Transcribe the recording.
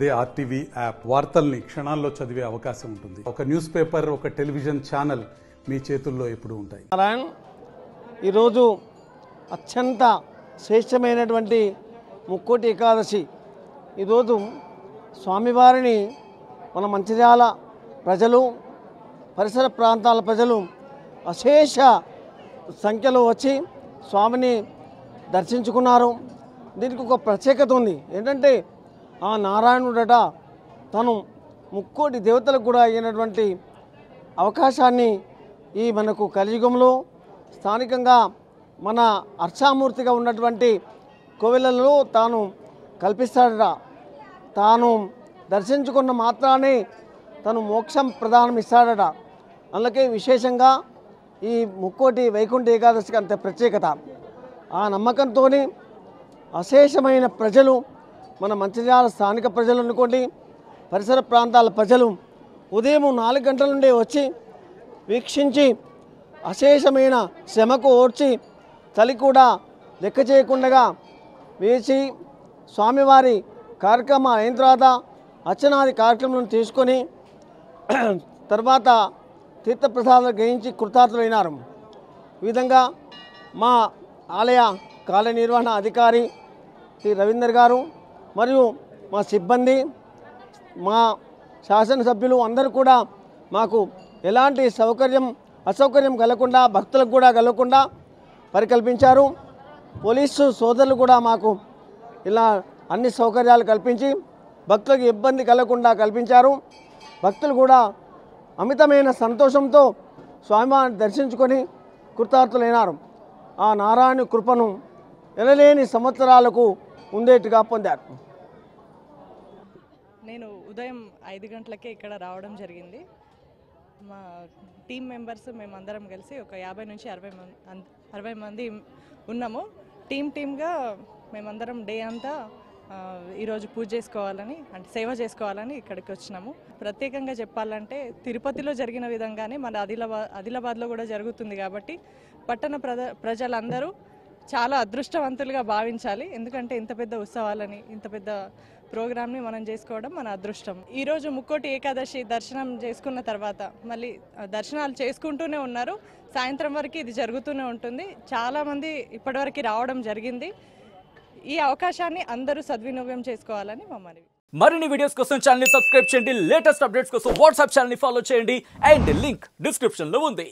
అదే RTV app వార్తల్ని క్షణాల్లో చదివే అవకాశం ఉంటుంది. ఒక న్యూస్ పేపర్, ఒక టెలివిజన్ ఛానల్ మీ చేతుల్లో ఎప్పుడూ ఉంటాయి. నారాయణ ఈరోజు అత్యంత శ్రేష్టమైనటువంటి ముక్కోటి ఏకాదశి. ఈరోజు స్వామివారిని మన మంచిర్యాల ప్రజలు, పరిసర ప్రాంతాల ప్రజలు అశేష సంఖ్యలో వచ్చి స్వామిని దర్శించుకున్నారు. దీనికి ఒక ప్రత్యేకత ఉంది. ఏంటంటే ఆ నారాయణుడట తను ముక్కోటి దేవతలకు కూడా అయినటువంటి అవకాశాన్ని ఈ మనకు కలియుగంలో స్థానికంగా మన అర్చామూర్తిగా ఉన్నటువంటి కోవెలలో తాను కల్పిస్తాడట. తాను దర్శించుకున్న మాత్రానే తను మోక్షం ప్రదానం ఇస్తాడట. అందుకే విశేషంగా ఈ ముక్కోటి వైకుంఠ ఏకాదశికి అంత ప్రత్యేకత. ఆ నమ్మకంతో అశేషమైన ప్రజలు, మన మంచిర్యాల స్థానిక ప్రజలు అనుకోండి, పరిసర ప్రాంతాల ప్రజలు ఉదయం 4 గంటల నుండి వచ్చి వీక్షించి అశేషమైన శ్రమకు ఓర్చి చలి కూడా లెక్క చేయకుండా వేసి స్వామివారి కార్యక్రమం అయిన తర్వాత అర్చనాది కార్యక్రమం తీసుకొని తర్వాత తీర్థప్రసాదాలు గ్రహించి కృతార్థులైనారు. ఈ విధంగా మా ఆలయ కార్యనిర్వహణ అధికారి శ్రీ రవీందర్ గారు మరియు మా సిబ్బంది, మా శాసనసభ్యులు అందరూ కూడా మాకు ఎలాంటి అసౌకర్యం కలగకుండా, భక్తులకు కూడా కలగకుండా పరికల్పించారు. పోలీసు సోదరులు కూడా మాకు ఇలా అన్ని సౌకర్యాలు కల్పించి భక్తులకు ఇబ్బంది కలగకుండా కల్పించారు. భక్తులు కూడా అమితమైన సంతోషంతో స్వామివారిని దర్శించుకొని కృతార్థులైనారు. ఆ నారాయణ కృపను ఎనలేని సంవత్సరాలకు ఉండేట్టుగా పొందారు. నేను ఉదయం 5 గంటలకే ఇక్కడ రావడం జరిగింది. మా టీం మెంబర్స్ మేమందరం కలిసి ఒక 50 నుంచి 60 మంది ఉన్నాము. టీమ్గా మేమందరం డే అంతా ఈరోజు పూజ చేసుకోవాలని, అంటే సేవ చేసుకోవాలని ఇక్కడికి వచ్చినాము. ప్రత్యేకంగా చెప్పాలంటే తిరుపతిలో జరిగిన విధంగానే మన ఆదిలాబాద్లో కూడా జరుగుతుంది కాబట్టి పట్టణ ప్రజలందరూ చాలా అదృష్టవంతులుగా భావించాలి. ఎందుకంటే ఇంత పెద్ద ఉత్సవాలని, ఇంత పెద్ద ప్రోగ్రామ్ని మనం చేసుకోవడం మన అదృష్టం. ఈరోజు ముక్కోటి ఏకాదశి దర్శనం చేసుకున్న తర్వాత మళ్ళీ దర్శనాలు చేసుకుంటూనే ఉన్నారు. సాయంత్రం వరకు ఇది జరుగుతూనే ఉంటుంది. చాలామంది ఇప్పటివరకు రావడం జరిగింది. ఈ అవకాశాన్ని అందరూ సద్వినియోగం చేసుకోవాలని మా మనవి. మరిన్ని వీడియోస్ కోసం ఛానల్ ని సబ్స్క్రైబ్ చేయండి. లేటెస్ట్ అప్డేట్స్ కోసం వాట్సాప్ ఛానల్ ని ఫాలో చేయండి. అండ్ లింక్ డిస్క్రిప్షన్ లో ఉంది.